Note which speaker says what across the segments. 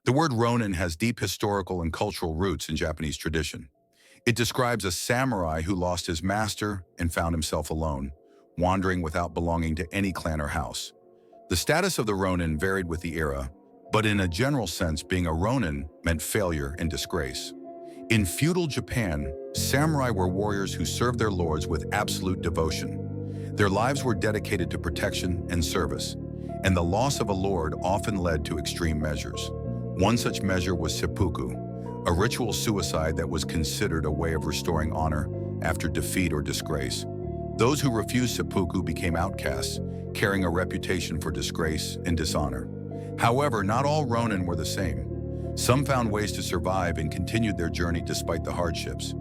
Speaker 1: The word Ronin has deep historical and cultural roots in Japanese tradition. It describes a samurai who lost his master and found himself alone, wandering without belonging to any clan or house. The status of the Ronin varied with the era, but in a general sense, being a Ronin meant failure and disgrace. In feudal Japan, samurai were warriors who served their lords with absolute devotion. Their lives were dedicated to protection and service, and the loss of a lord often led to extreme measures. One such measure was seppuku, a ritual suicide that was considered a way of restoring honor after defeat or disgrace. Those who refused seppuku became outcasts, carrying a reputation for disgrace and dishonor. However, not all Ronin were the same. Some found ways to survive and continued their journey despite the hardships.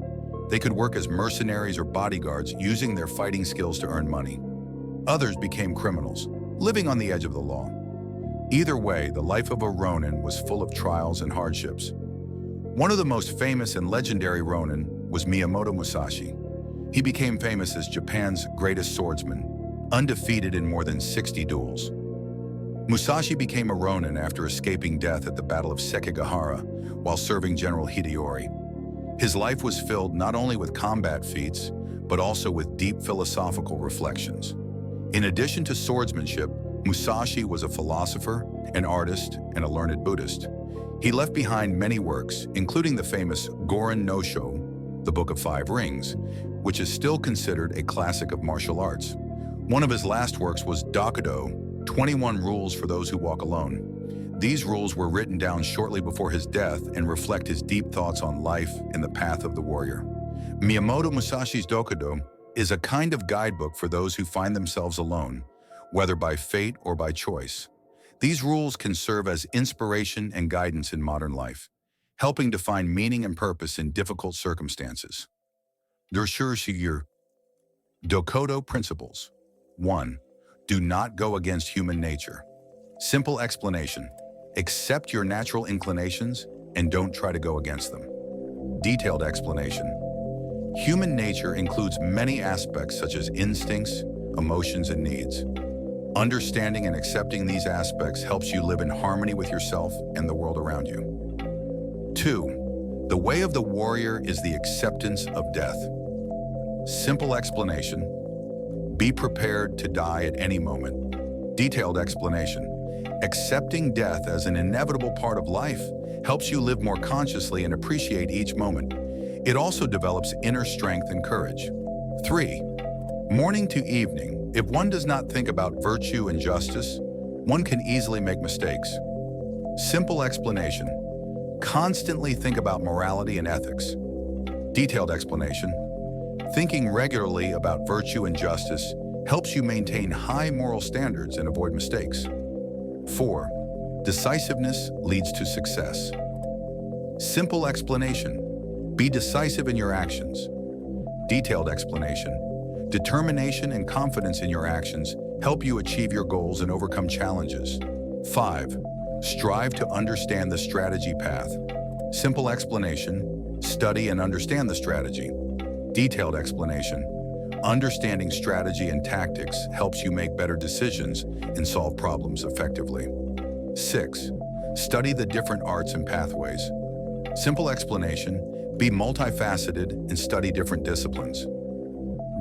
Speaker 1: They could work as mercenaries or bodyguards, using their fighting skills to earn money. Others became criminals, living on the edge of the law. Either way, the life of a Ronin was full of trials and hardships. One of the most famous and legendary Ronin was Miyamoto Musashi. He became famous as Japan's greatest swordsman, undefeated in more than 60 duels. Musashi became a Ronin after escaping death at the Battle of Sekigahara while serving General Hideyori. His life was filled not only with combat feats, but also with deep philosophical reflections. In addition to swordsmanship, Musashi was a philosopher, an artist, and a learned Buddhist. He left behind many works, including the famous Gorin no Sho, the Book of Five Rings, which is still considered a classic of martial arts. One of his last works was Dokkōdō, 21 Rules for Those Who Walk Alone. These rules were written down shortly before his death and reflect his deep thoughts on life and the path of the warrior. Miyamoto Musashi's Dokkōdō is a kind of guidebook for those who find themselves alone, whether by fate or by choice. These rules can serve as inspiration and guidance in modern life, helping to find meaning and purpose in difficult circumstances. Dokkōdō Principles. 1. Do not go against human nature. Simple explanation. Accept your natural inclinations and don't try to go against them. Detailed explanation. Human nature includes many aspects such as instincts, emotions, and needs. Understanding and accepting these aspects helps you live in harmony with yourself and the world around you. 2. The way of the warrior is the acceptance of death. Simple explanation. Be prepared to die at any moment. Detailed explanation. Accepting death as an inevitable part of life helps you live more consciously and appreciate each moment. It also develops inner strength and courage. 3. Morning to evening. If one does not think about virtue and justice, one can easily make mistakes. Simple explanation. Constantly think about morality and ethics. Detailed explanation. Thinking regularly about virtue and justice helps you maintain high moral standards and avoid mistakes. 4. Decisiveness leads to success. Simple explanation. Be decisive in your actions. Detailed explanation. Determination and confidence in your actions help you achieve your goals and overcome challenges. 5. Strive to understand the strategy path. Simple explanation. Study and understand the strategy. Detailed explanation. Understanding strategy and tactics helps you make better decisions and solve problems effectively. 6. Study the different arts and pathways. Simple explanation. Be multifaceted and study different disciplines.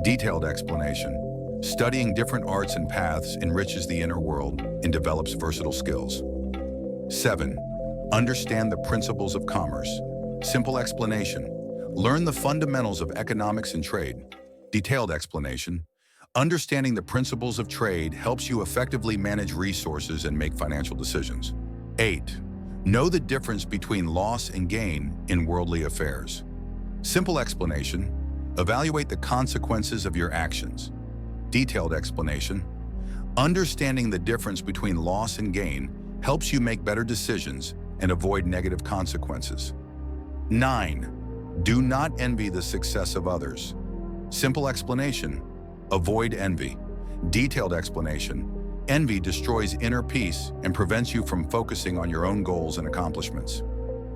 Speaker 1: Detailed explanation. Studying different arts and paths enriches the inner world and develops versatile skills. 7. Understand the principles of commerce. Simple explanation. Learn the fundamentals of economics and trade. Detailed explanation. Understanding the principles of trade helps you effectively manage resources and make financial decisions. 8. Know the difference between loss and gain in worldly affairs. Simple explanation. Evaluate the consequences of your actions. Detailed explanation. Understanding the difference between loss and gain helps you make better decisions and avoid negative consequences. 9. Do not envy the success of others. Simple explanation. Avoid envy. Detailed explanation. Envy destroys inner peace and prevents you from focusing on your own goals and accomplishments.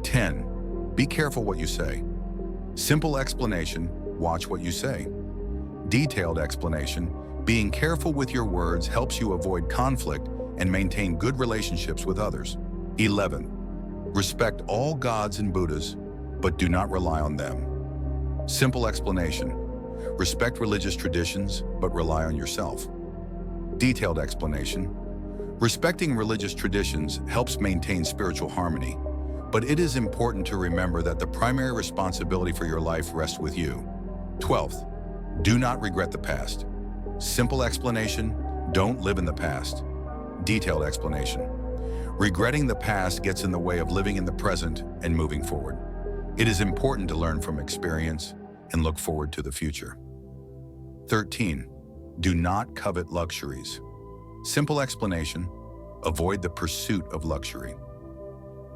Speaker 1: 10. Be careful what you say. Simple explanation. Watch what you say. Detailed explanation. Being careful with your words helps you avoid conflict and maintain good relationships with others. 11. Respect all gods and Buddhas, but do not rely on them. Simple explanation. Respect religious traditions, but rely on yourself. Detailed explanation. Respecting religious traditions helps maintain spiritual harmony, but it is important to remember that the primary responsibility for your life rests with you. 12th, do not regret the past. Simple explanation, don't live in the past. Detailed explanation. Regretting the past gets in the way of living in the present and moving forward. It is important to learn from experience and look forward to the future. 13, do not covet luxuries. Simple explanation, avoid the pursuit of luxury.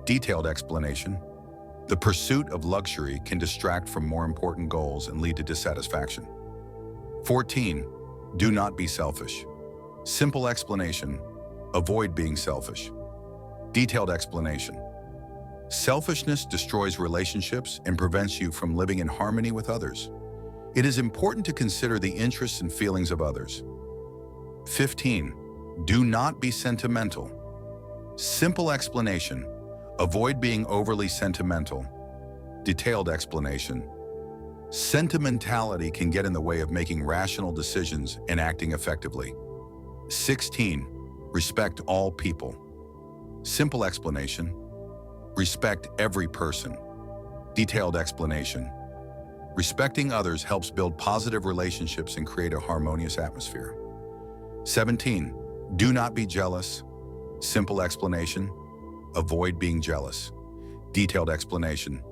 Speaker 1: Detailed explanation, the pursuit of luxury can distract from more important goals and lead to dissatisfaction. 14, do not be selfish. Simple explanation, avoid being selfish. Detailed explanation, selfishness destroys relationships and prevents you from living in harmony with others. It is important to consider the interests and feelings of others. 15, do not be sentimental. Simple explanation, avoid being overly sentimental. Detailed explanation, sentimentality can get in the way of making rational decisions and acting effectively. 16, respect all people. Simple explanation, respect every person. Detailed explanation, respecting others helps build positive relationships and create a harmonious atmosphere. 17, do not be jealous. Simple explanation, avoid being jealous. Detailed explanation,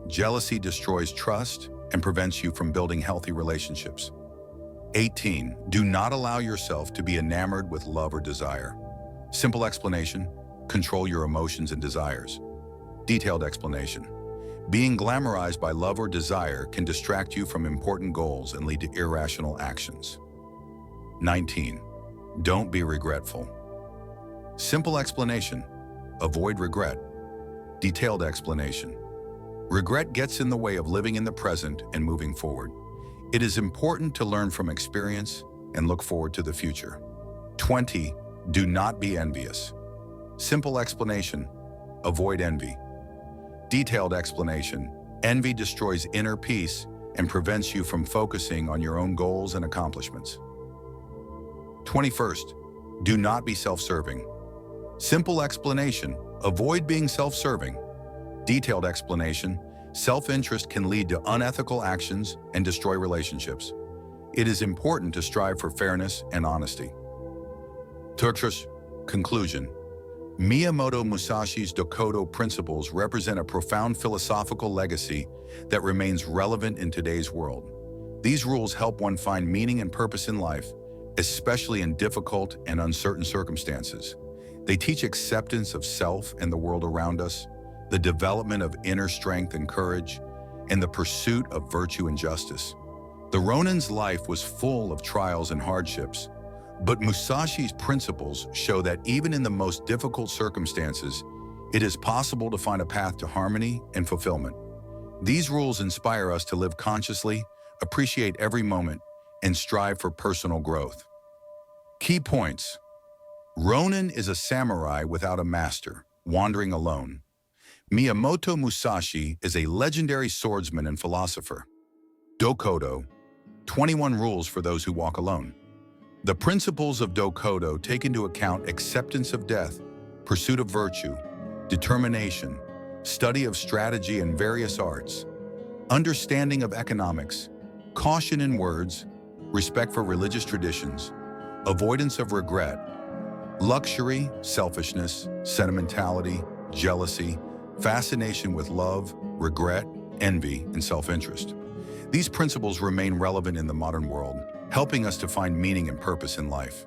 Speaker 1: jealousy destroys trust and prevents you from building healthy relationships. 18, do not allow yourself to be enamored with love or desire. Simple explanation, control your emotions and desires. Detailed explanation, being glamorized by love or desire can distract you from important goals and lead to irrational actions. 19, don't be regretful. Simple explanation, avoid regret. Detailed explanation, regret gets in the way of living in the present and moving forward. It is important to learn from experience and look forward to the future. 20, do not be envious. Simple explanation, avoid envy. Detailed explanation, envy destroys inner peace and prevents you from focusing on your own goals and accomplishments. 21st, do not be self-serving. Simple explanation, avoid being self-serving. Detailed explanation, self-interest can lead to unethical actions and destroy relationships. It is important to strive for fairness and honesty. Turkish conclusion. Miyamoto Musashi's Dokkōdō principles represent a profound philosophical legacy that remains relevant in today's world. These rules help one find meaning and purpose in life, especially in difficult and uncertain circumstances. They teach acceptance of self and the world around us, the development of inner strength and courage, and the pursuit of virtue and justice. The Ronin's life was full of trials and hardships, but Musashi's principles show that even in the most difficult circumstances, it is possible to find a path to harmony and fulfillment. These rules inspire us to live consciously, appreciate every moment, and strive for personal growth. Key points. Ronin is a samurai without a master, wandering alone. Miyamoto Musashi is a legendary swordsman and philosopher. Dokkōdō, 21 rules for those who walk alone. The principles of Dokkōdō take into account acceptance of death, pursuit of virtue, determination, study of strategy and various arts, understanding of economics, caution in words, respect for religious traditions, avoidance of regret, luxury, selfishness, sentimentality, jealousy, fascination with love, regret, envy, and self-interest. These principles remain relevant in the modern world, helping us to find meaning and purpose in life.